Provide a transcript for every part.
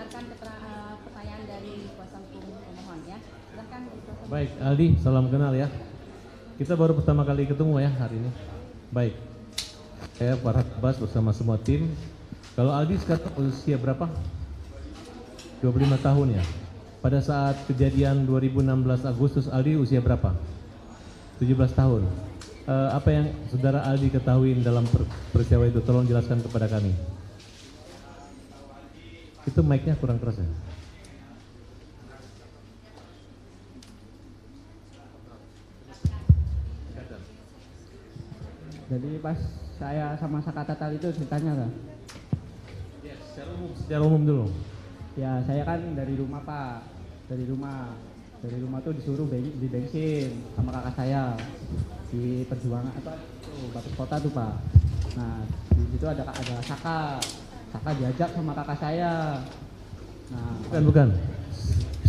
mendengarkan pertanyaan dari kuasa hukum pemohon ya. Silakan. Baik, Aldi, salam kenal ya. Kita baru pertama kali ketemu ya hari ini. Baik, saya Farhad Abbas bersama semua tim. Kalau Aldi sekarang usia berapa? 25 tahun ya. Pada saat kejadian 2016 Agustus, Aldi usia berapa? 17 tahun. Apa yang saudara Aldi ketahui dalam peristiwa itu? Tolong jelaskan kepada kami. Itu mic-nya kurang keras ya. Jadi pas saya sama Saka Tatal itu ceritanya kan? Ya, secara umum dulu. Ya saya kan dari rumah Pak, dari rumah tuh disuruh beli bensin sama kakak saya di Perjuangan Batu Kota tuh Pak. Nah di situ ada Saka diajak sama kakak saya. Nah Bukan.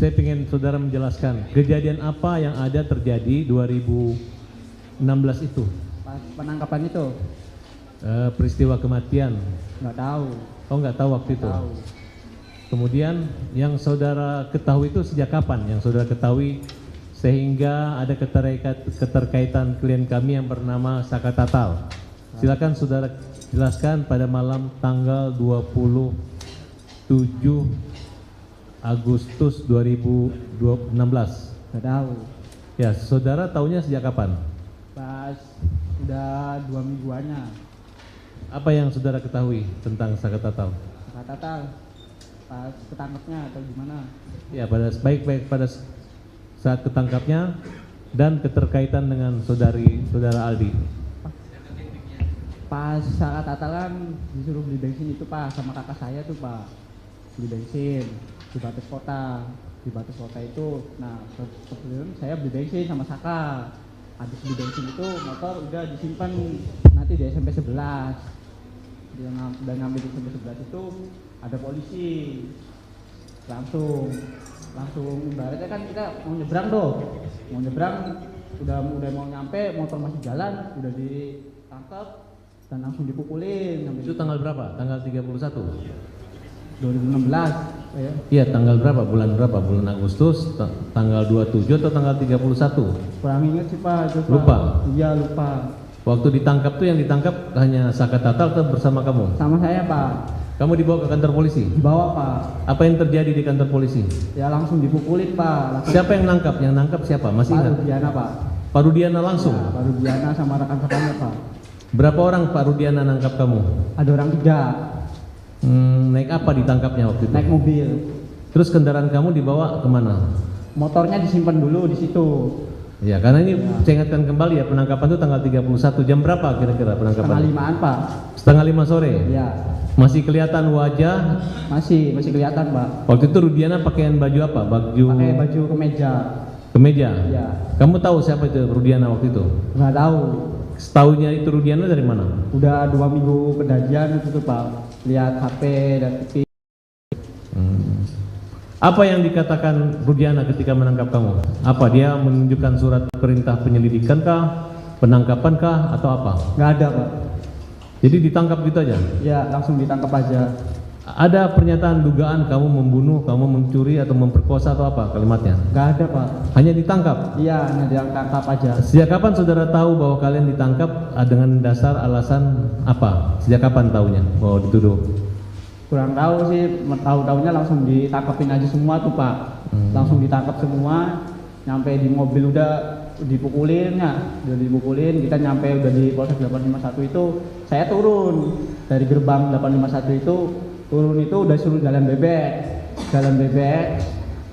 Saya ingin saudara menjelaskan kejadian apa yang ada terjadi 2016 itu. pas penangkapan itu Peristiwa kematian. nggak tahu. Oh, nggak tahu waktu itu. Tahu. Kemudian yang saudara ketahui itu sejak kapan? Yang saudara ketahui sehingga ada keterkaitan klien kami yang bernama Saka Tatal. Silakan saudara jelaskan pada malam tanggal 27 Agustus 2016. Nggak tahu. Ya, saudara tahunya sejak kapan? Pas udah 2 mingguannya. Apa yang saudara ketahui tentang Saka Tatal? Saka Tatal pas ketangkepnya atau gimana? Ya, baik pada saat ketangkapnya dan keterkaitan dengan saudara Aldi. Pas Saka Tatal kan disuruh beli bensin itu Pak sama kakak saya tuh Pak, beli bensin di Batas Kota. Di Batas Kota itu, nah sebelum saya beli bensin sama Saka, habis beli bensin itu motor udah disimpan nanti di SMP 11. Dia udah ngambil di SMP 11 itu ada polisi, langsung ibaratnya kan kita mau nyebrang udah mau nyampe, motor masih jalan, udah ditangkap dan langsung dipukulin. Itu tanggal berapa? Tanggal 31? 2016 ya. Iya, tanggal berapa? Bulan berapa? Bulan Agustus, tanggal 27 atau tanggal 31? Kurang ingat sih Pak itu Pak. Lupa? Iya lupa. Waktu ditangkap tuh yang ditangkap hanya Saka Tatal atau bersama kamu? Sama saya Pak. Kamu dibawa ke kantor polisi? Dibawa Pak. Apa yang terjadi di kantor polisi? Ya langsung dipukulin Pak. Siapa yang nangkap? Yang nangkap siapa? Masih Pak ingat? Rudiana Pak. Pak Rudiana langsung? Ya, Pak Rudiana sama rekan-rekannya Pak. Berapa orang Pak Rudiana nangkap kamu? Ada orang 3. Naik apa ditangkapnya waktu itu? Naik mobil. Terus kendaraan kamu dibawa kemana? Motornya disimpan dulu di situ. Ya, karena ini saya ingatkan kembali ya, penangkapan itu tanggal 31. Jam berapa kira-kira penangkapan? 4:30-an Pak. Setengah 5 sore? Iya. Masih kelihatan wajah? Masih kelihatan Pak. Waktu itu Rudiana pakaian baju apa? Pakai baju kemeja. Kemeja? Iya. Kamu tahu siapa itu Rudiana waktu itu? Nggak tahu. Setahunya itu Rudiana dari mana? Udah 2 minggu kejadian itu tuh Pak. Lihat HP dan TV. Apa yang dikatakan Rudiana ketika menangkap kamu? Apa dia menunjukkan surat perintah penyelidikan kah? Penangkapan kah? Atau apa? Nggak ada Pak. Jadi ditangkap gitu aja? Ya langsung ditangkap aja. Ada pernyataan dugaan kamu membunuh, kamu mencuri atau memperkosa atau apa kalimatnya? Nggak ada Pak. Hanya ditangkap? Iya hanya ditangkap aja. Sejak kapan saudara tahu bahwa kalian ditangkap dengan dasar alasan apa? Sejak kapan tahunya bahwa dituduh? Kurang tahu sih, tahu-tahunya langsung ditangkapin aja semua tuh Pak. Langsung ditangkap semua, nyampe di mobil udah dipukulin ya, kita nyampe udah di Polsek 851 itu, saya turun dari gerbang 851 itu, turun itu udah suruh jalan bebek,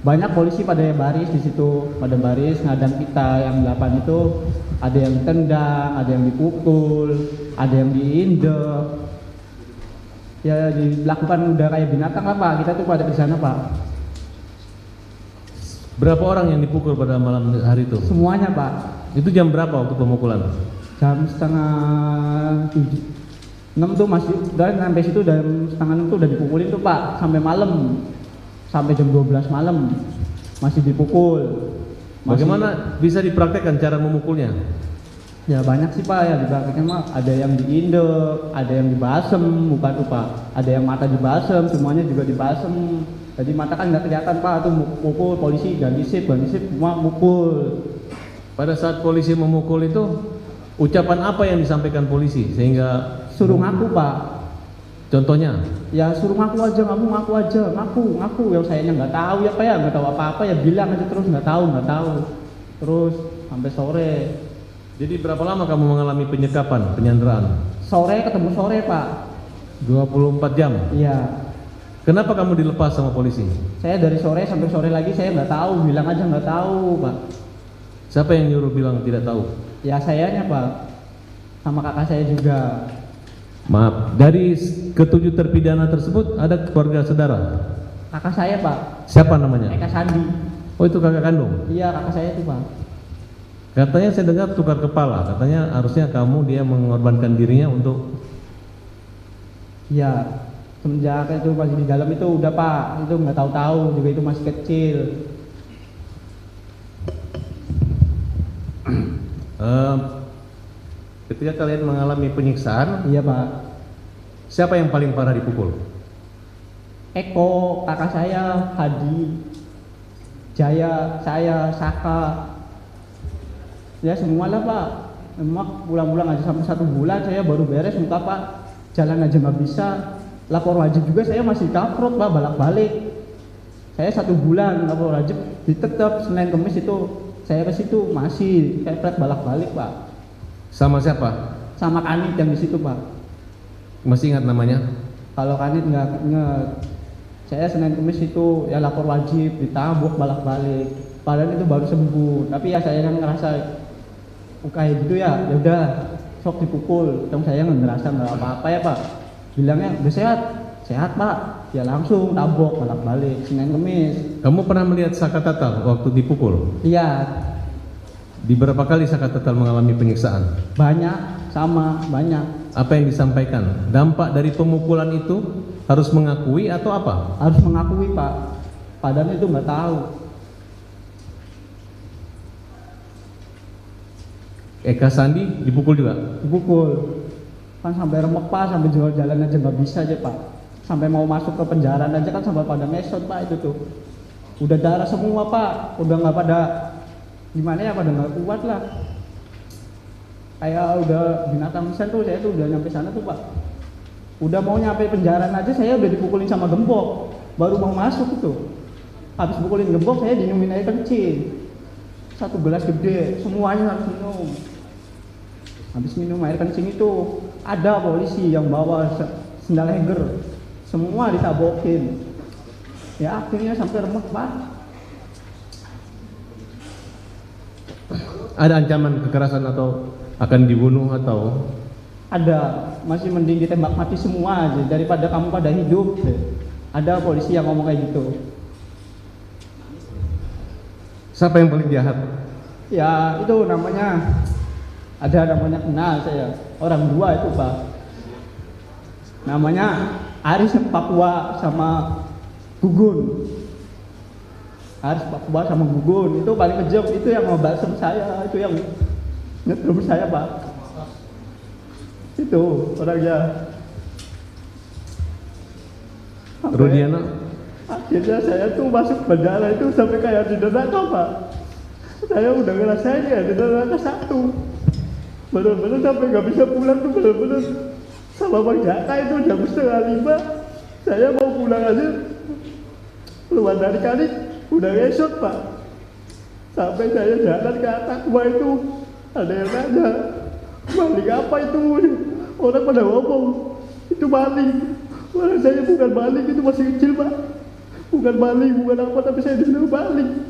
banyak polisi pada baris di situ, pada baris ngadang kita yang 8 itu, ada yang ditendang, ada yang dipukul, ada yang diinjek. Ya dilakukan udah kayak binatang lah Pak, kita tuh pada di sana Pak. Berapa orang yang dipukul pada malam hari itu? Semuanya Pak. Itu jam berapa waktu pemukulan? Jam setengah 6 tuh masih, dan sampai situ jam setengah 6 tuh udah dipukulin tuh Pak, sampai malam, sampai jam 12 malam masih dipukul. Bagaimana bisa dipraktekkan cara memukulnya? Ya banyak sih Pak, ya dipraktekkan mah ada yang diindek, ada yang dibasem, bukan tuh Pak. Ada yang mata dibasem, semuanya juga dibasem. Jadi mata kan nggak kelihatan Pak, tuh mukul polisi dan disip semua mukul. Pada saat polisi memukul itu, ucapan apa yang disampaikan polisi sehingga Suruh ngaku Pak. contohnya? Ya suruh ngaku aja, ngaku aja, ngaku. Yang sayanya nggak tahu ya Pak ya, nggak tahu apa-apa ya bilang aja terus nggak tahu. Terus sampai sore. Jadi berapa lama kamu mengalami penyekapan, penyanderaan? Sore ketemu sore Pak. 24 jam. Iya. Kenapa kamu dilepas sama polisi? Saya dari sore sampai sore lagi saya nggak tahu, bilang aja nggak tahu Pak. Siapa yang nyuruh bilang tidak tahu? Ya sayanya Pak, sama kakak saya juga. Maaf, dari ketujuh terpidana tersebut ada keluarga saudara? Kakak saya Pak, Siapa namanya? Eka Sandi. Oh itu kakak kandung? Iya kakak saya itu Pak. Katanya saya dengar tukar kepala, katanya harusnya kamu dia mengorbankan dirinya untuk... Iya, semenjak itu masih di dalam itu udah Pak, itu nggak tahu juga itu masih kecil. Ketika kalian mengalami penyiksaan, Iya Pak. siapa yang paling parah dipukul? Eko, kakak saya, Hadi, Jaya, saya, Saka. Ya semualah Pak. Emang pulang-pulang aja sampai 1 bulan saya baru beres muka Pak. Jalan aja nggak bisa. Lapor wajib juga saya masih kaprot Pak, balak-balik. Saya 1 bulan lapor wajib, ditetap Senin Kemis itu saya ke situ masih kayak balak-balik Pak. Sama siapa? Sama Kanit yang di situ Pak. Masih ingat namanya? Kalau Kanit nggak inget. Saya Senin Kemis itu ya lapor wajib, ditabuk balak-balik. Padahal itu baru sembuh. Tapi ya saya yang ngerasa kayak gitu ya udah sok dipukul. Dong saya nggak ngerasa nggak apa-apa ya Pak. Bilangnya udah sehat Pak. Ya langsung tabok balak-balik Senin Kemis. Kamu pernah melihat Saka Tatal waktu dipukul? Iya, Di berapa kali Saka Tatal mengalami penyiksaan? banyak banyak. Apa yang disampaikan? Dampak dari pemukulan itu harus mengakui atau apa? Harus mengakui Pak. Padahal itu nggak tahu. Eka Sandi dipukul juga? Dipukul. Kan sampai remek Pak, sampai jalan aja nggak bisa aja Pak. Sampai mau masuk ke penjara aja kan sampai pada ngesot Pak itu tuh. Udah darah semua Pak, udah nggak pada gimana ya, pada nggak kuat lah. Kayak udah binatang lisan tuh, saya tuh udah nyampe sana tuh Pak. Udah mau nyampe penjara aja saya udah dipukulin sama gembok. Baru mau masuk itu. Habis pukulin gembok saya dinumin air kencing. 1 gelas gede, semuanya harus minum. Habis minum air kencing itu ada polisi yang bawa sendal heger, semua ditabokin. Ya akhirnya sampai remek Pak. Ada ancaman kekerasan atau akan dibunuh atau? Ada, masih mending ditembak mati semua aja daripada kamu pada hidup. Ada polisi yang ngomong kayak gitu. Siapa yang paling jahat? Ya itu namanya, ada namanya kenal saya, orang 2 itu Pak. Namanya Aris Papua sama Gugun. Aris Papua sama Gugun itu paling kejam, itu yang ngebalsem saya, itu yang nyetrum saya Pak. Itu orangnya. Rudiana? Akhirnya saya tuh masuk penjara itu sampai kayak di neraka Pak. Saya udah ngerasain ya di neraka 1. Bener-bener sampai nggak bisa pulang tuh, bener-bener sama Bang Jaka itu jam 4:30. Saya mau pulang aja, keluar dari kali udah ngesot Pak. Sampai saya jalan ke Atakwa itu ada yang nanya, maling apa itu? Orang pada ngomong itu maling. Walau saya bukan maling, itu masih kecil Pak. Bukan maling, bukan apa, tapi saya disuruh maling.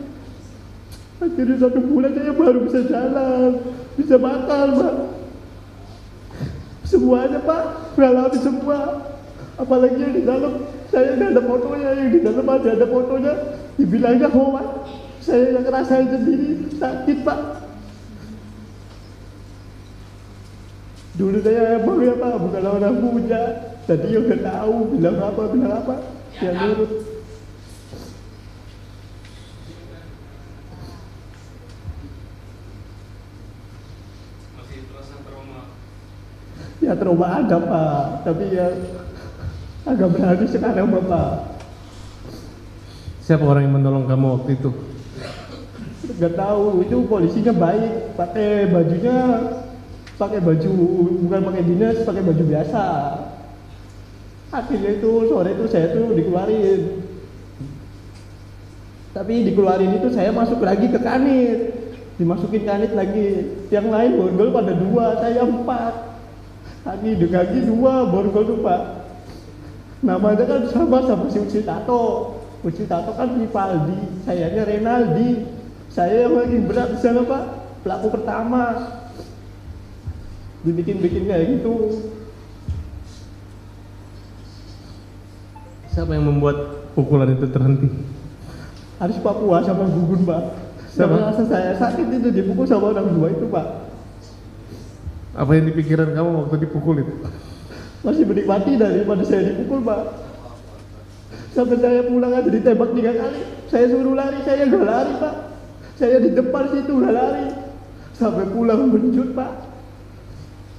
Akhirnya 1 bulan saya baru bisa jalan, bisa makan Pak. Semuanya Pak, mengalami semua. Apalagi yang di dalam, saya nggak ada fotonya, yang di dalam ada fotonya. Dibilangnya hoax, saya yang ngerasain sendiri, sakit Pak. Dulu saya emang ya Pak, bukan orang punya. Tadi ya udah tahu, bilang apa, ya nurut. Masih Ya trauma ada Pak, tapi ya agak berani sekarang Bapak. Siapa orang yang menolong kamu waktu itu? Gak tahu, itu polisinya baik, pakai baju bukan pakai dinas, pakai baju biasa. Akhirnya itu sore itu saya tuh dikeluarin. Tapi dikeluarin itu saya masuk lagi ke kanit, dimasukin kanit lagi. Yang lain borgol pada 2, saya 4. Kaki 2 borgol tuh Pak. Namanya kan sama si Uci Tato. Uci Tato kan Rivaldi, sayanya Renaldi. Saya yang paling berat di sana Pak, pelaku pertama. Dibikin kayak gitu. Siapa yang membuat pukulan itu terhenti? Harus Papua sama Gugun Pak. Siapa? Sama rasa saya sakit itu dipukul sama orang 2 itu Pak. Apa yang dipikiran kamu waktu dipukul itu? Masih menikmati daripada saya dipukul Pak. Sampai saya pulang aja ditembak 3 kali. Saya suruh lari, saya gak lari Pak. Saya di depan situ gak lari. Sampai pulang benjut Pak.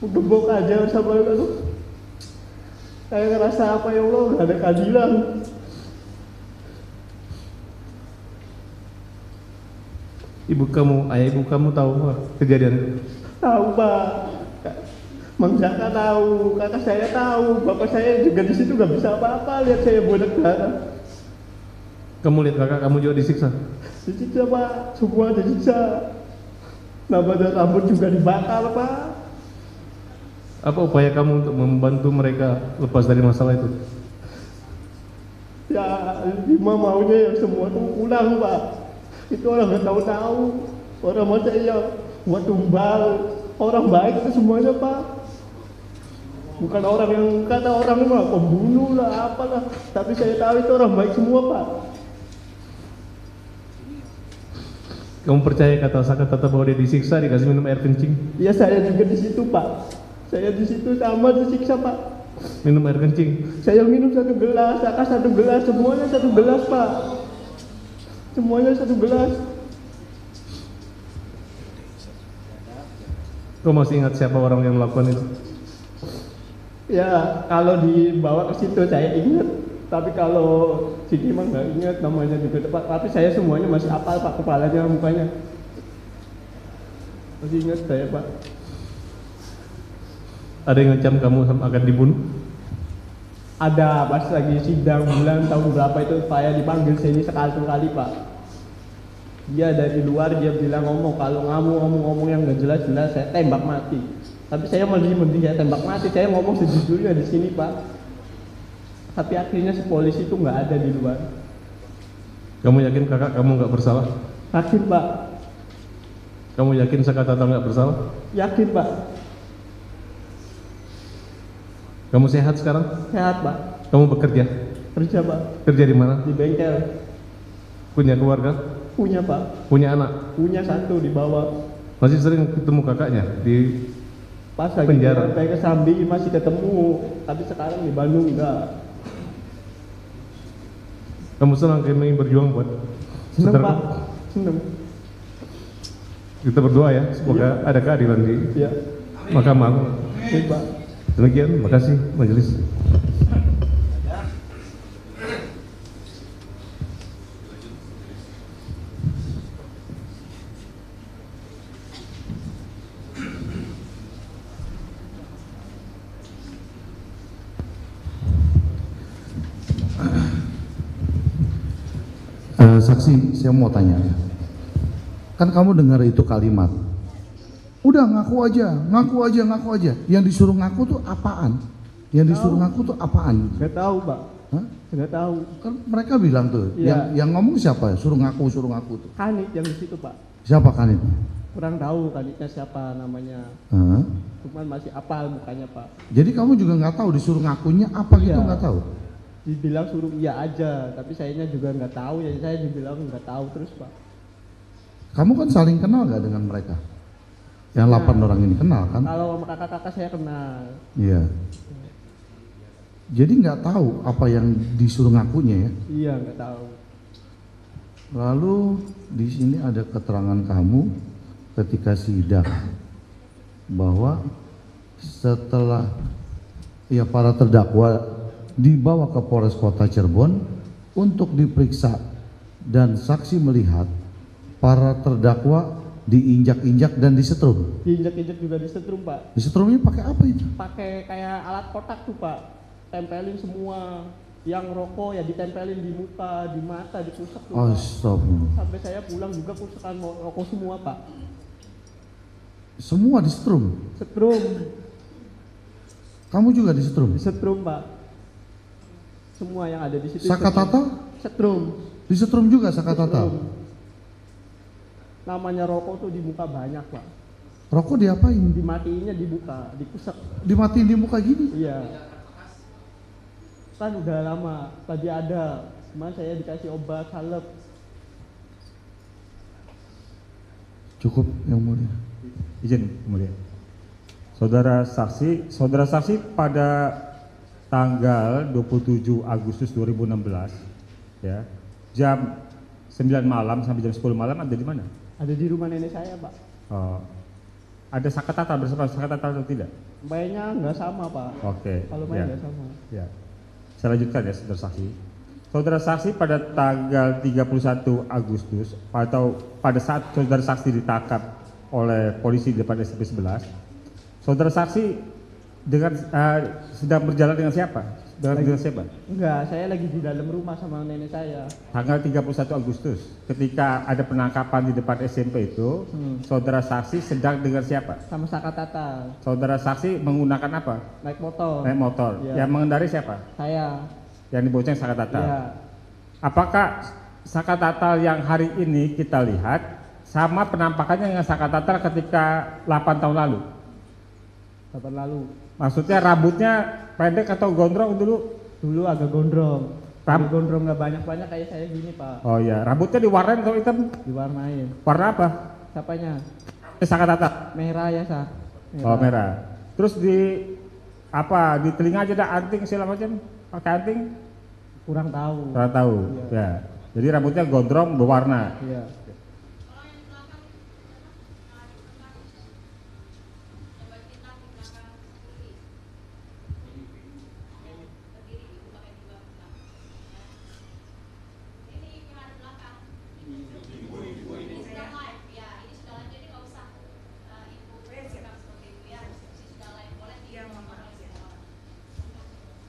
Gembok aja sama aku. Saya ngerasa apa ya Allah, gak ada keadilan. Ayah ibu kamu tahu kejadian itu? Tahu Pak. Mang Jaka tahu, kakak saya tahu, bapak saya juga di situ gak bisa apa-apa lihat saya bodak darah. Kamu lihat kakak kamu juga disiksa? Disiksa Pak, semua disiksa. Namanya rambut juga dibakar Pak. Apa upaya kamu untuk membantu mereka lepas dari masalah itu? Ya, Bima maunya yang semua tuh pulang Pak. Itu orang nggak tahu-tahu, orang masa iya buat tumbal, orang baik itu semuanya Pak. Bukan orang yang kata orang mah pembunuh lah apalah, tapi saya tahu itu orang baik semua Pak. Kamu percaya kata bahwa dia disiksa, dikasih minum air kencing? Ya saya juga di situ Pak. Saya di situ sama disiksa Pak. Minum air kencing? Saya minum 1 gelas, Kakak 1 gelas, semuanya 1 gelas Pak. Semuanya 1 gelas. Kau masih ingat siapa orang yang melakukan itu? Ya kalau dibawa ke situ saya ingat, tapi kalau sini mah nggak ingat namanya juga Pak. Tapi saya semuanya masih hafal Pak, kepalanya, mukanya masih ingat saya Pak. Ada yang ngecam kamu akan dibunuh? Ada, pas lagi sidang bulan tahun berapa itu saya dipanggil sini sekali Pak. Dia dari luar dia bilang kalau kamu ngomong yang nggak jelas saya tembak mati. Tapi saya mending saya tembak mati, saya ngomong sejujurnya di sini Pak. Tapi akhirnya si polisi itu nggak ada di luar. Kamu yakin kakak kamu nggak bersalah? Yakin Pak. Kamu yakin Saka Tato nggak bersalah? Yakin Pak. Kamu sehat sekarang? Sehat Pak. Kamu bekerja? Kerja Pak. Kerja di mana? Di bengkel. Punya keluarga? Punya Pak. Punya anak? Punya 1 di bawah. Masih sering ketemu kakaknya di Pas lagi penjara? sampai ke Sambi masih ketemu, tapi sekarang di Bandung enggak. Kamu senang kami berjuang buat Seneng saudara? Pak. Seneng. Kita berdoa ya, semoga ada keadilan di Ya. mahkamah. Baik Pak. Demikian, makasih majelis. Saksi, saya mau tanya. Kan kamu dengar itu kalimat, udah ngaku aja. Yang disuruh ngaku tuh apaan? Yang disuruh ngaku tuh apaan? Enggak tahu Pak. Hah? Enggak tahu. Kan mereka bilang tuh, Iya. yang ngomong siapa? Suruh ngaku tuh. Kanit yang di situ Pak. Siapa kan itu? Kurang tahu kanitnya siapa namanya. Hah? Cuman masih apal mukanya Pak. Jadi kamu juga nggak tahu disuruh ngakunya apa gitu, Iya. nggak tahu? Dibilang suruh iya aja, tapi sayanya juga nggak tahu, jadi saya dibilang nggak tahu terus Pak. Kamu kan saling kenal nggak dengan mereka? Yang 8 orang ini kenal kan? Kalau sama kakak-kakak saya kenal. Iya. Jadi nggak tahu apa yang disuruh ngakunya ya? Iya nggak tahu. Lalu di sini ada keterangan kamu ketika sidang bahwa setelah ya para terdakwa dibawa ke Polres Kota Cirebon untuk diperiksa dan saksi melihat para terdakwa diinjak-injak dan disetrum. Diinjak-injak juga disetrum, Pak. Disetrumnya pakai apa itu? Pakai kayak alat kotak tuh, Pak. Tempelin semua. Yang rokok ya ditempelin di muka, di mata, ditusuk tuh, Pak. Astagfirullah. Sampai saya pulang juga kusukan rokok semua, Pak. Semua disetrum. Setrum, Kamu juga disetrum. disetrum, Pak. Semua yang ada di situ. Sakatata Setrum. disetrum juga Sakatata. Setrum. Namanya rokok tuh di muka banyak, Pak. Rokok diapain? Dimatiinnya dibuka, dikusek. Dimatiin di muka gini. Iya. Kan udah lama, tadi ada. Cuman saya dikasih obat salep. Cukup yang mulia. Izin kemudian. Saudara saksi pada tanggal 27 Agustus 2016 ya, jam 9 malam sampai jam 10 malam ada di mana? Ada di rumah nenek saya, Pak. Oh, ada Sakatata bersama Sakatata atau tidak? Mainnya nggak sama, Pak. Oke. Kalau main Ya. nggak sama. Ya. Saya lanjutkan ya, saudara saksi. Saudara saksi pada tanggal 31 Agustus atau pada saat saudara saksi ditangkap oleh polisi di depan SMP 11, saudara saksi dengan sedang berjalan dengan siapa? Dengan siapa? Enggak, saya lagi di dalam rumah sama nenek saya. Tanggal 31 Agustus, ketika ada penangkapan di depan SMP itu, saudara saksi sedang dengan siapa? Sama Sakatata, Saudara saksi menggunakan apa? naik motor. Naik motor. Iya. Yang mengendari siapa? Saya. Yang dibonceng Sakatata. Iya. Apakah Sakatata yang hari ini kita lihat sama penampakannya dengan Sakatata ketika 8 tahun lalu? Kapan lalu? Maksudnya rambutnya pendek atau gondrong dulu? Dulu agak gondrong. Ram- Agak gondrong nggak banyak-banyak kayak saya gini, Pak. Oh iya, rambutnya diwarnain atau hitam? Diwarnain. Warna apa? Siapanya? Sakatata. Merah ya, Sa. Oh merah. Terus di apa? Di telinga aja ada anting segala macam? Pakai anting? Kurang tahu. Kurang tahu. Iya. Ya. Jadi rambutnya gondrong berwarna. Iya.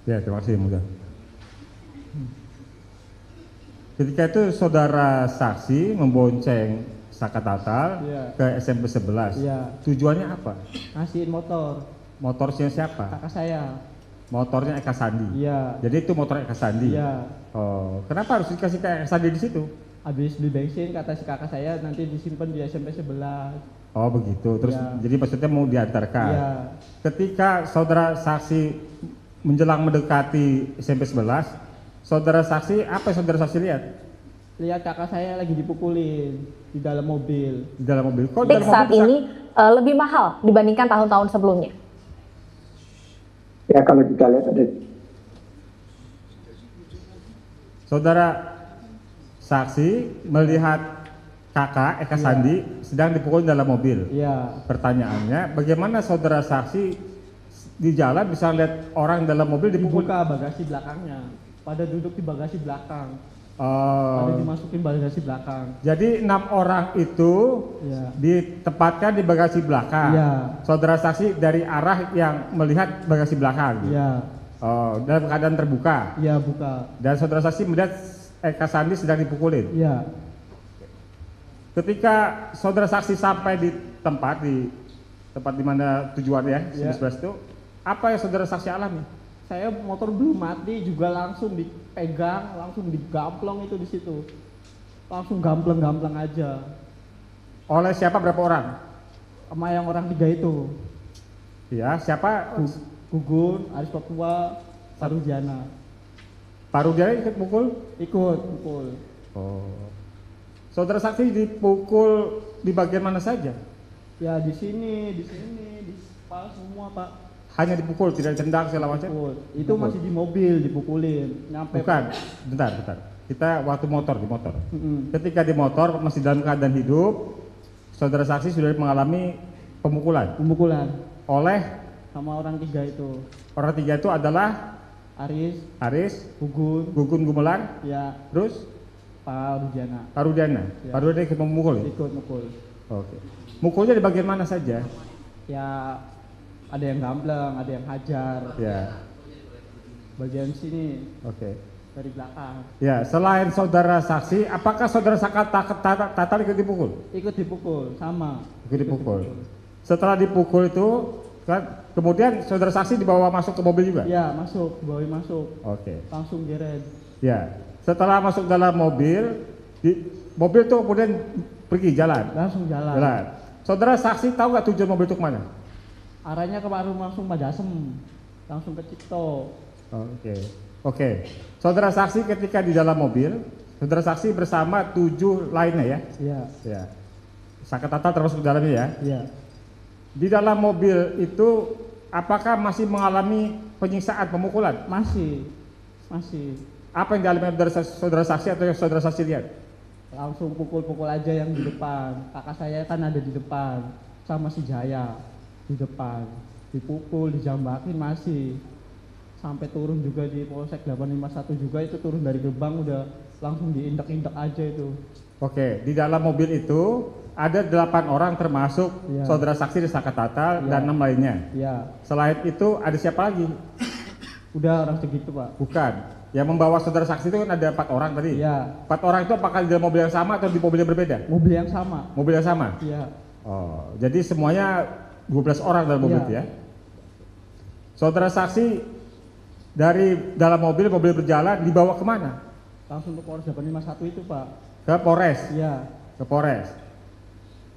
Ya, terima kasih Muda. Ketika itu saudara saksi membonceng Sakatata Iya. ke SMP 11. Iya. Tujuannya apa? Ngasihin motor. Motornya siapa? Kakak saya. Motornya Eka Sandi. Iya. Jadi itu motor Eka Sandi. Iya. Oh, kenapa harus dikasih ke Eka Sandi di situ? Habis beli bensin kata si kakak saya nanti disimpan di SMP 11. Oh begitu. Terus Iya. jadi maksudnya mau diantarkan. Iya. Ketika saudara saksi menjelang mendekati SMP 11, saudara saksi apa yang saudara saksi lihat? Lihat kakak saya lagi dipukulin di dalam mobil. Di dalam mobil. Kok di Politik dalam saat mobil bisa- ini lebih mahal dibandingkan tahun-tahun sebelumnya. Ya kalau kita lihat ada Saudara saksi melihat kakak Eka Sandi sedang dipukul dalam mobil. Iya. Pertanyaannya, bagaimana saudara saksi di jalan bisa lihat orang dalam mobil dipukul? Dibuka bagasi belakangnya. Pada duduk di bagasi belakang. Oh, Pada dimasukin bagasi belakang. jadi 6 orang itu Iya. ditempatkan di bagasi belakang. Iya. Saudara saksi dari arah yang melihat bagasi belakang. Iya. Oh, dalam keadaan terbuka. Iya buka. Dan saudara saksi melihat Eka Sandi sedang dipukulin. Iya. Ketika saudara saksi sampai di tempat di mana tujuannya Iya. itu, apa yang saudara saksi alami? Saya motor belum mati juga langsung dipegang, langsung digamplong itu di situ. Langsung gampleng-gampleng aja. Oleh siapa, berapa orang? Sama yang orang 3 itu. Ya, siapa? Gugun, Aris Papua, Sarudiana. Pak Rudiana ikut pukul? Ikut pukul. Oh. Saudara saksi dipukul di bagian mana saja? Ya di sini, di kepala semua, Pak. Hanya dipukul, tidak ditendang segala macam? Pukul. Itu Dipukul. masih di mobil dipukulin. Nyampe. Bukan, bentar. Kita waktu di motor. Mm-mm. Ketika di motor masih dalam keadaan hidup, saudara saksi sudah mengalami pemukulan Pemukulan oleh sama orang 3 itu. Orang 3 itu adalah Aris, Gugun Gugun, Gumelar, ya, terus Pak Rudiana. Pak Rudiana. Ya. Pak Rudiana ikut memukul ya? Ikut mukul. Oke. Mukulnya di bagian mana saja? Ya, ada yang gambleng, ada yang hajar. Ya. Bagian sini Oke. dari belakang. Ya, selain saudara saksi, apakah saudara Tatal ikut dipukul? Ikut dipukul, sama. Ikut dipukul. Setelah dipukul itu, kan, kemudian saudara saksi dibawa masuk ke mobil juga? Ya, masuk, bawa masuk. Oke. Langsung geret. Ya. Setelah masuk dalam mobil, mobil itu kemudian pergi jalan. Langsung jalan. Saudara saksi tahu nggak tujuan mobil itu kemana? Arahnya ke warung langsung Padasem. Langsung ke Cipto. Oke. Saudara saksi ketika di dalam mobil, saudara saksi bersama 7 lainnya ya? Iya. Ya. Saka Tatal termasuk di dalamnya ya? Iya. Di dalam mobil itu apakah masih mengalami penyiksaan, pemukulan? Masih. Apa yang dialami dari saudara saksi atau yang saudara saksi lihat? Langsung pukul-pukul aja yang di depan. Kakak saya kan ada di depan sama si Jaya di depan. Dipukul, dijambakin masih. Sampai turun juga di Polsek 851 juga, itu turun dari gerbang udah langsung diindak-indak aja itu. Oke, di dalam mobil itu ada 8 orang termasuk Ya. saudara saksi di Saka Tatal Ya. dan 6 lainnya. Ya, Selain itu ada siapa lagi? udah orang segitu Pak. Bukan. Yang membawa saudara saksi itu kan ada 4 orang tadi. Ya, 4 orang itu apakah di dalam mobil yang sama atau di mobil yang berbeda? mobil yang sama. Mobil yang sama? Iya. Oh, jadi semuanya 12 orang dalam mobil Iya. itu ya? Saudara saksi dari dalam mobil berjalan dibawa kemana? Langsung ke Polres 851 itu Pak. Ke Polres? Iya, Ke Polres.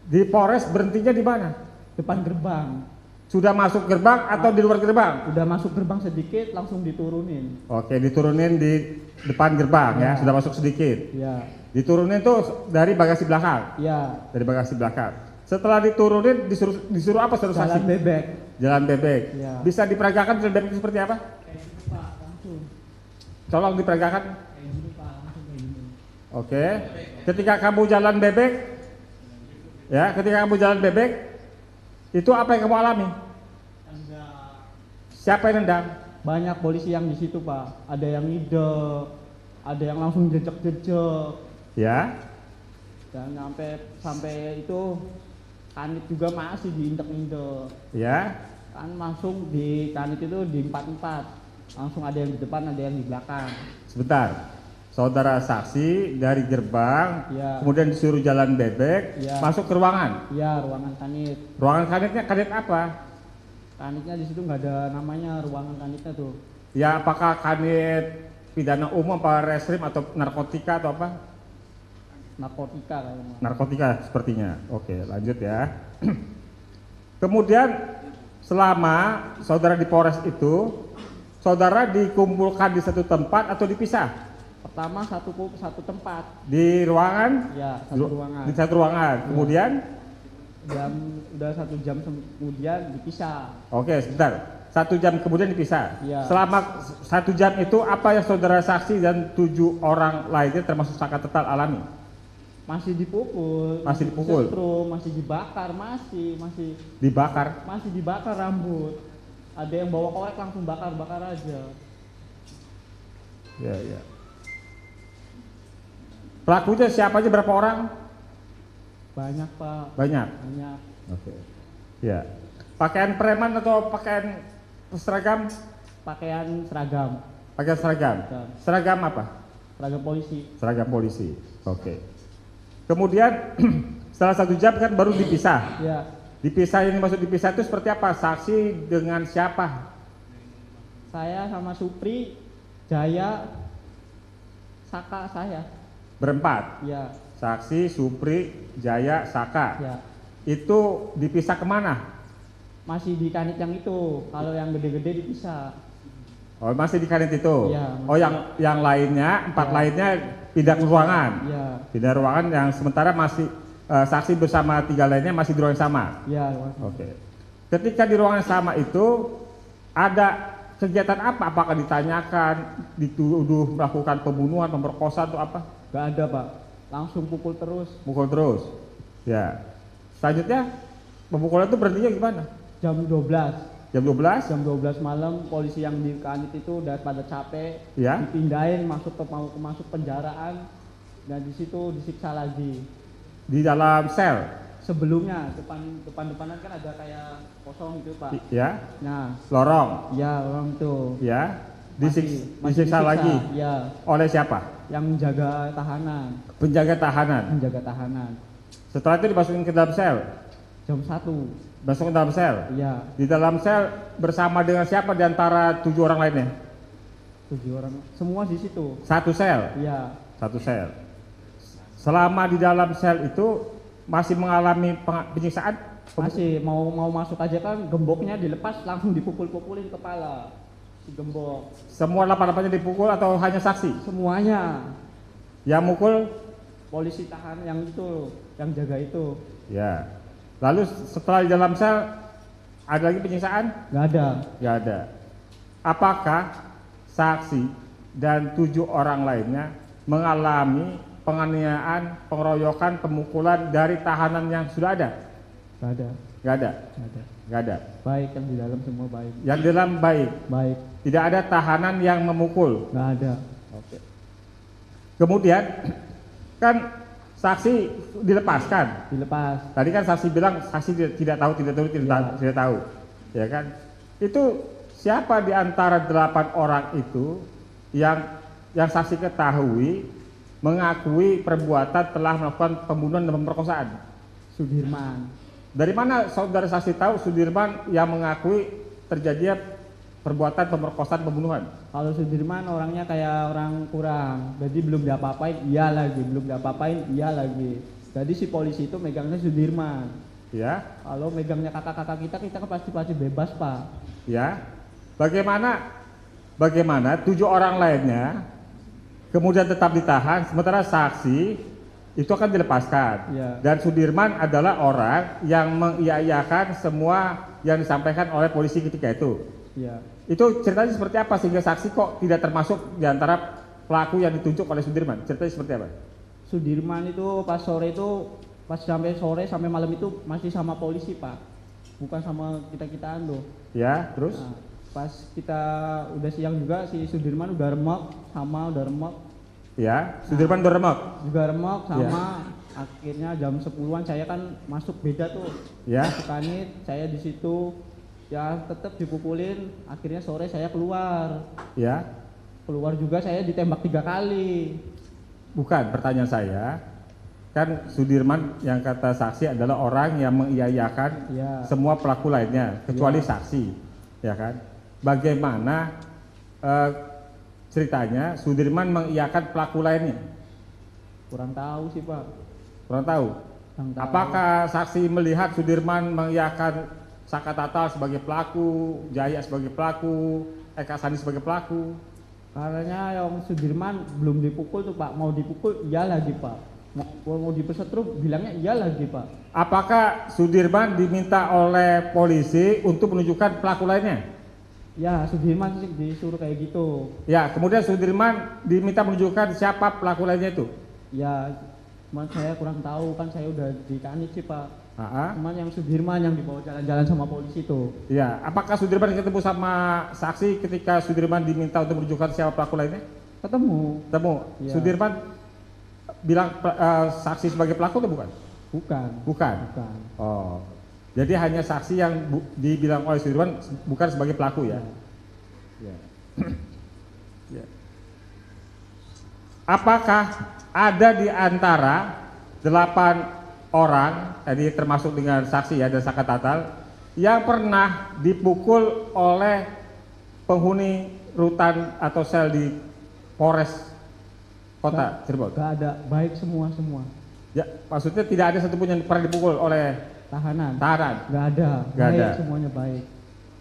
Di Polres berhentinya di mana? depan gerbang. Sudah masuk gerbang atau di luar gerbang? Udah masuk gerbang sedikit langsung diturunin. Oke, diturunin di depan gerbang ya, Ya. sudah masuk sedikit. Iya. Diturunin tuh dari bagasi belakang. Iya. Dari bagasi belakang. Setelah diturunin disuruh apa saudara Jalan saksi? bebek. Jalan bebek. Ya. Bisa diperagakan jalan bebek itu seperti apa? Pak, langsung. Tolong diperagakan. Kayak gini Pak, langsung kayak gini. Oke. Ketika kamu jalan bebek, ya, ketika kamu jalan bebek, itu apa yang kamu alami? Siapa yang nendang? Banyak polisi yang di situ Pak. Ada yang ide, ada yang langsung jejek-jejek. Ya. Dan sampai itu kanit juga masih diintek-intek. Ya. Kan langsung di kanit itu di 4-4. Langsung ada yang di depan, ada yang di belakang. Sebentar. Saudara saksi dari gerbang, Ya. kemudian disuruh jalan bebek, Ya. masuk ke ruangan. Iya, ruangan kanit. Ruangan kanitnya kanit apa? Kanitnya di situ nggak ada namanya ruangan kanitnya tuh. Ya, apakah kanit pidana umum, apa reskrim atau narkotika atau apa? Narkotika kayaknya. Narkotika sepertinya. Oke, lanjut ya. Kemudian selama saudara di Polres itu, saudara dikumpulkan di satu tempat atau dipisah? Pertama satu tempat. Di ruangan? Ya, satu ruangan. Di satu ruangan. Kemudian? Udah 1 jam kemudian dipisah. Oke, sebentar. 1 jam kemudian dipisah. Ya. Selama 1 jam itu apa yang saudara saksi dan 7 orang lainnya termasuk Saka Tatal alami? Masih dipukul. Masih dipukul? disetrum, masih dibakar, masih Dibakar? dibakar rambut. Ada yang bawa korek langsung bakar aja. Ya, ya. Pelakunya siapa aja, berapa orang? Banyak Pak. Banyak. Banyak. Oke. Ya. Pakaian preman atau pakaian seragam? Pakaian seragam. Pakaian seragam. Ya. Seragam apa? Seragam polisi. Seragam polisi. Oke. Kemudian setelah 1 jam kan baru dipisah. Ya. Dipisah, ini maksud dipisah itu seperti apa? Saksi dengan siapa? Saya sama Supri, Jaya, Saka saya. Berempat. Ya. Saksi, Supri, Jaya, Saka. Ya. Itu dipisah kemana? Masih di kanit yang itu. Kalau yang gede-gede dipisah. Oh, masih di kanit itu. Iya. Oh, yang lainnya, 4 Ya. lainnya pindah ke ruangan. Ya. Pindah ruangan yang sementara masih saksi bersama 3 lainnya masih di ruangan yang sama. Ya. Oke. Ketika di ruangan yang sama itu ada kegiatan apa? Apakah ditanyakan, dituduh melakukan pembunuhan, pemerkosaan atau apa? Gak ada Pak. Langsung pukul terus. Mukul terus. Ya. Selanjutnya pemukulan itu berhentinya gimana? Jam 12. Jam 12? Jam 12 malam polisi yang di Kanit itu udah pada capek, Ya. dipindahin masuk masuk penjaraan dan di situ disiksa lagi. Di dalam sel? Sebelumnya depanan kan ada kayak kosong gitu Pak. Ya. Nah, Lorong? ya orang itu Ya. masih Disiksa lagi? Ya, Oleh siapa? yang menjaga tahanan, Penjaga tahanan. menjaga tahanan. Setelah itu dimasukin ke dalam sel? Jam 1. Masuk ke dalam sel? Iya, Di dalam sel bersama dengan siapa di antara 7 orang lainnya? 7 orang. Semua di situ. Satu sel? Iya, Satu sel. Selama di dalam sel itu masih mengalami penyiksaan? masih mau masuk aja kan gemboknya dilepas langsung dipukul-pukulin kepala. Si gembok. Semua 8-8-nya dipukul atau hanya saksi? Semuanya. Yang mukul? Polisi tahan yang itu, yang jaga itu. Ya. Lalu setelah di dalam sel ada lagi penyiksaan? Nggak ada. Nggak ada. Apakah saksi dan 7 orang lainnya mengalami penganiayaan, pengeroyokan, pemukulan dari tahanan yang sudah ada? Nggak ada. Nggak ada. Nggak ada. Nggak ada. Baik, yang di dalam semua baik. Yang di dalam baik. Baik. Tidak ada tahanan yang memukul. Nggak ada. Oke. Kemudian kan saksi dilepaskan. Dilepas. Tadi kan saksi bilang saksi tidak tahu, tidak tahu, ya kan? Itu siapa di antara 8 orang itu yang saksi ketahui mengakui perbuatan telah melakukan pembunuhan dan pemerkosaan? Sudirman. Dari mana saudara saksi tahu Sudirman yang mengakui terjadinya perbuatan pemerkosaan pembunuhan? Kalau Sudirman orangnya kayak orang kurang, jadi belum diapa-apain, iya lagi, belum diapa-apain, iya lagi. Jadi si polisi itu megangnya Sudirman. Ya, Kalau megangnya kakak-kakak kita kan pasti bebas Pak. ya. Bagaimana 7 orang lainnya kemudian tetap ditahan sementara saksi itu akan dilepaskan. Ya. Dan Sudirman adalah orang yang mengiyakan semua yang disampaikan oleh polisi ketika itu. Iya. Itu ceritanya seperti apa sehingga saksi kok tidak termasuk di antara pelaku yang ditunjuk oleh Sudirman? Ceritanya seperti apa? Sudirman itu pas sampai sore sampai malam itu masih sama polisi Pak, bukan sama kita-kitaan loh. Ya, terus? Nah, pas kita udah siang juga si Sudirman udah remek. Ya, Sudirman udah remek. Juga remek sama akhirnya jam 10-an saya kan masuk beda tuh. Ya. Masuk Kanit, saya di situ ya tetap dipukulin, akhirnya sore saya keluar. Ya. Keluar juga saya ditembak 3 kali. Bukan, pertanyaan saya, kan Sudirman yang kata saksi adalah orang yang mengiyakan Ya. semua pelaku lainnya kecuali saksi, ya kan? Bagaimana ceritanya Sudirman mengiyakan pelaku lainnya? Kurang tahu sih Pak. Kurang tahu. Kurang tahu. Apakah saksi melihat Sudirman mengiyakan Saka Tatal sebagai pelaku, Jaya sebagai pelaku, Eka Sani sebagai pelaku? Karena yang Sudirman belum dipukul tuh Pak, mau dipukul iya lagi Pak, mau dipesetruk bilangnya iya lagi Pak. Apakah Sudirman diminta oleh polisi untuk menunjukkan pelaku lainnya? Ya Sudirman sih disuruh kayak gitu. Ya, kemudian Sudirman diminta menunjukkan siapa pelaku lainnya itu. Ya, cuman saya kurang tahu kan saya udah di Kanit sih Pak. Ah, Cuman yang Sudirman yang dibawa jalan-jalan sama polisi itu. ya, apakah Sudirman ketemu sama saksi ketika Sudirman diminta untuk menunjukkan siapa pelaku lainnya? Ketemu. Ketemu. Ya. Sudirman bilang saksi sebagai pelaku atau bukan? Bukan. Bukan. Bukan. Oh, jadi hanya saksi yang dibilang oleh Sudirman bukan sebagai pelaku ya? Ya. Ya. Apakah ada di antara 8 orang, tadi termasuk dengan saksi ya dan Saka Tatal, yang pernah dipukul oleh penghuni rutan atau sel di Polres Kota Cirebon? Gak ada, baik semua. Ya, maksudnya tidak ada satupun yang pernah dipukul oleh Tahanan. tahanan? Gak ada. Gak Baik, ada. semuanya baik.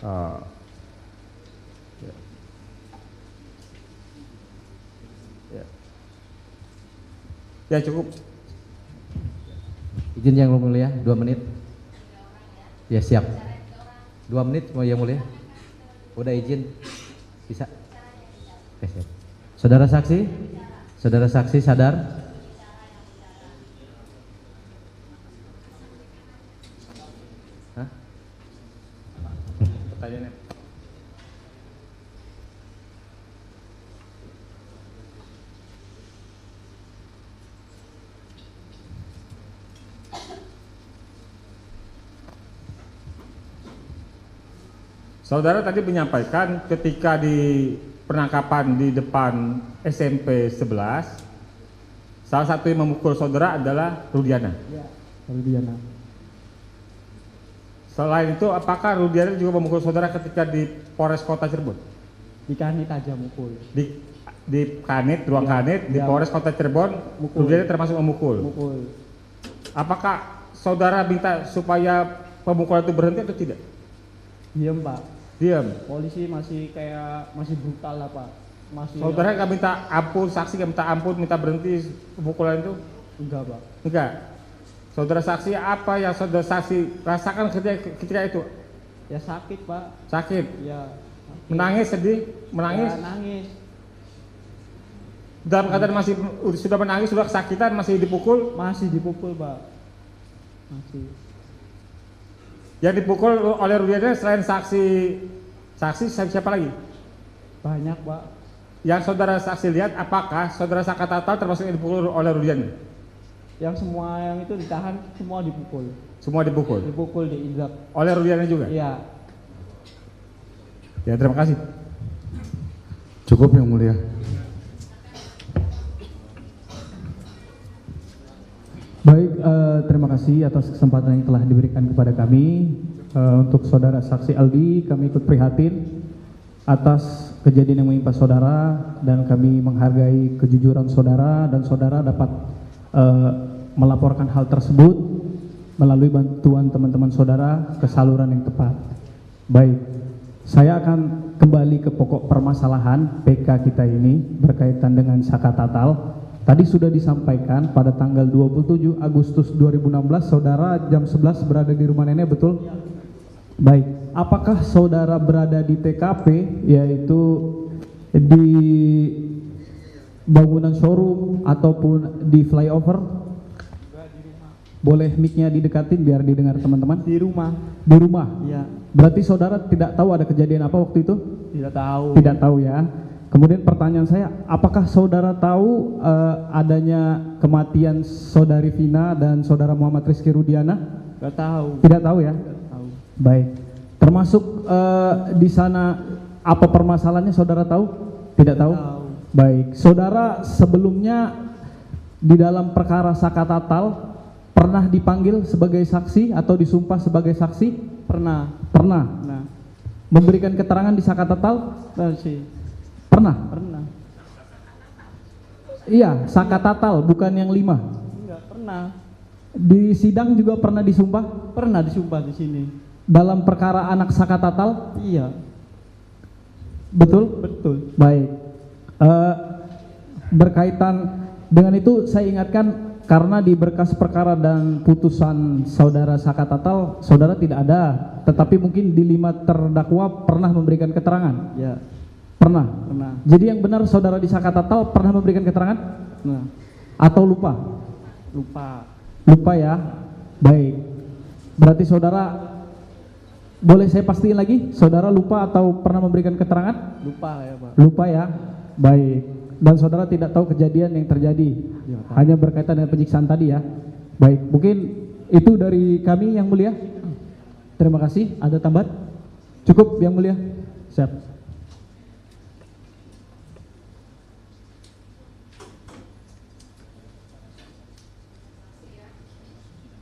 Oh. Ya. Ya. Ya cukup. Izin yang mulia, 2 menit. Ya siap. 2 menit mau yang mulia. Udah izin, bisa. Oke, siap. Saudara saksi sadar. Hah? kejadiannya. Saudara tadi menyampaikan ketika di penangkapan di depan SMP 11, salah satu yang memukul saudara adalah Rudiana. Ya, Rudiana. Selain itu, apakah Rudiana juga memukul saudara ketika di Polres Kota Cirebon? Di kanit aja mukul. Di kanit, ruang Ya, kanit, di ya. Polres Kota Cirebon, Mukul. Rudiana termasuk memukul. Mukul. Apakah saudara minta supaya pemukulan itu berhenti atau tidak? Diam, Pak. Diam. Polisi masih brutal lah, Pak. Masih. Saudara nggak minta ampun, saksi nggak minta ampun, minta berhenti pemukulan itu? Enggak, Pak. Enggak. Saudara saksi, apa yang saudara saksi rasakan ketika itu? Ya sakit, Pak. Sakit. Ya. Sakit. Menangis, sedih, menangis. Ya, nangis. Dalam keadaan masih sudah menangis, sudah kesakitan, masih dipukul. Masih dipukul, Pak. Masih. Yang dipukul oleh Rudiana selain saksi siapa lagi? Banyak, Pak. Yang saudara saksi lihat, apakah saudara Sakatatal termasuk yang dipukul oleh Rudiana? Yang semua yang itu ditahan semua dipukul. Semua dipukul. Dipukul, diinjak. Oleh Rudiana juga? Iya. Ya, terima kasih. Cukup yang mulia. Baik, terima kasih atas kesempatan yang telah diberikan kepada kami. Untuk saudara saksi Aldi, kami ikut prihatin atas kejadian yang menimpa saudara dan kami menghargai kejujuran saudara dan saudara dapat melaporkan hal tersebut melalui bantuan teman-teman saudara ke saluran yang tepat. Baik, saya akan kembali ke pokok permasalahan PK kita ini berkaitan dengan Sakatatal. Tadi sudah disampaikan pada tanggal 27 Agustus 2016 saudara jam 11 berada di rumah nenek, betul? Baik, apakah saudara berada di TKP yaitu di bangunan showroom ataupun di flyover? Boleh mic-nya didekatin biar didengar teman-teman? Di rumah. Di rumah? Iya. Berarti saudara tidak tahu ada kejadian apa waktu itu? Tidak tahu. Tidak tahu ya. Kemudian pertanyaan saya, apakah saudara tahu adanya kematian saudari Vina dan saudara Muhammad Rizky Rudiana? Tidak tahu. Tidak tahu ya? Tidak tahu. Baik. Termasuk di sana apa permasalahannya saudara tahu? Tidak tahu? Tahu. Baik. Saudara sebelumnya di dalam perkara Sakatatal pernah dipanggil sebagai saksi atau disumpah sebagai saksi? Pernah. Pernah. Nah, Memberikan keterangan di Sakatatal? masih. Pernah? Pernah. Iya, Sakatatal bukan yang 5. Enggak, pernah. Di sidang juga pernah disumpah Pernah disumpah di sini. dalam perkara anak Sakatatal? Iya. Betul? Betul. Baik. Berkaitan dengan itu saya ingatkan karena di berkas perkara dan putusan saudara Sakatatal, saudara tidak ada, tetapi mungkin di 5 terdakwa pernah memberikan keterangan. Ya. Pernah. Pernah. Jadi yang benar saudara di Sakatatal pernah memberikan keterangan Nah, atau lupa? lupa. Lupa ya. Baik. Berarti saudara, boleh saya pastiin lagi, saudara lupa atau pernah memberikan keterangan? Lupa ya, Pak. Lupa ya. Baik. Dan saudara tidak tahu kejadian yang terjadi. Ya, Pak. Hanya berkaitan dengan penyiksaan tadi ya. Baik, mungkin itu dari kami yang mulia. Terima kasih. Ada tambahan? Cukup yang mulia. Siap.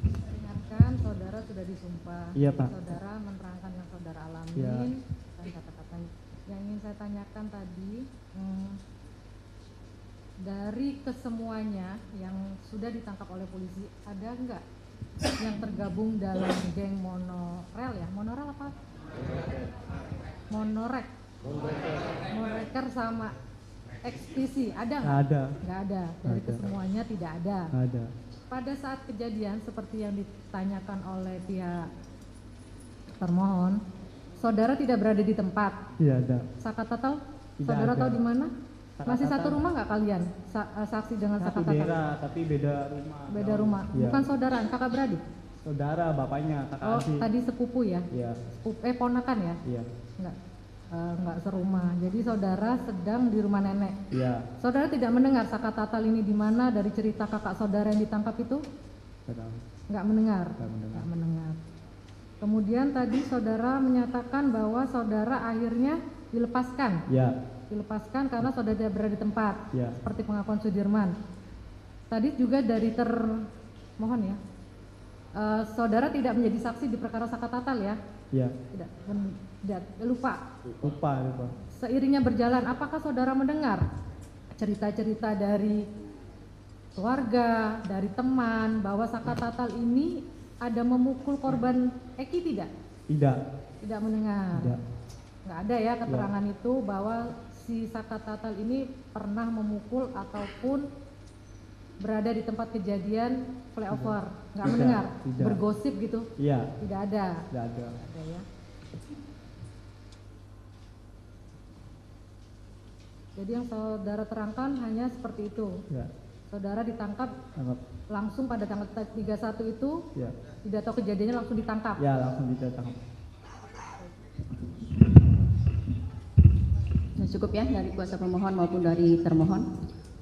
Ingatkan saudara sudah disumpah. Iya, Pak. Saudara menerangkan yang saudara alamin Iya. dan kata-kata yang ingin saya tanyakan tadi, dari kesemuanya yang sudah ditangkap oleh polisi, ada enggak yang tergabung dalam geng monorel ya? Monorel apa? Monorek. Monoreker sama ekspedisi, ada nggak? Ada. Nggak ada. Dari Ada. kesemuanya tidak ada. Ada. Pada saat kejadian seperti yang ditanyakan oleh pihak termohon, saudara tidak berada di tempat. Iya, ada. Sakatatal, Tidak saudara ada. tahu di mana? Masih Sakatatal. satu rumah nggak kalian? Saksi dengan Satu Sakatatal? daerah, tapi beda rumah. Beda rumah. Iya. Bukan saudara, kakak beradik. Saudara, bapaknya, kakak Oh, adik. tadi sepupu ya? Iya, Ponakan ya? iya, Enggak serumah. Jadi saudara sedang di rumah nenek. iya. Saudara tidak mendengar Sakatatal ini di mana dari cerita kakak saudara yang ditangkap itu? Sedang. Enggak mendengar. Nggak mendengar. Nggak mendengar. Kemudian tadi saudara menyatakan bahwa saudara akhirnya dilepaskan. Iya, Dilepaskan karena saudara tidak berada di tempat. iya, Seperti pengakuan Sudirman. Tadi juga dari mohon ya. Saudara tidak menjadi saksi di perkara Sakatatal ya? iya. Tidak, lupa. Lupa. Seiringnya berjalan, apakah saudara mendengar cerita-cerita dari keluarga, dari teman, bahwa Sakatatal ini ada memukul korban Eki tidak? Tidak, Tidak mendengar. tidak. Nggak ada ya keterangan itu bahwa si Sakatatal ini pernah memukul ataupun berada di tempat kejadian flyover. Nggak Tidak, mendengar? tidak. Bergosip gitu? Iya, Tidak ada. tidak ada. Ada ya. Jadi yang saudara terangkan hanya seperti itu. Iya, Saudara ditangkap tangkap. langsung pada tanggal 31 itu, Iya, tidak tahu kejadiannya langsung ditangkap. ya langsung ditangkap. Nah, cukup ya dari kuasa pemohon maupun dari termohon.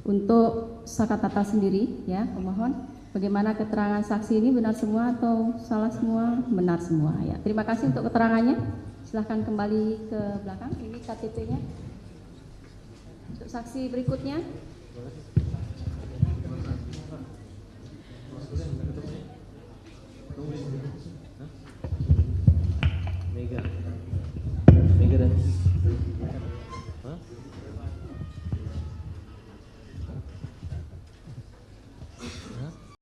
Untuk Sakatatal sendiri ya pemohon, bagaimana keterangan saksi ini benar semua atau salah semua? Benar semua ya. Terima kasih untuk keterangannya. Silahkan kembali ke belakang. Ini KTP-nya. Untuk saksi berikutnya.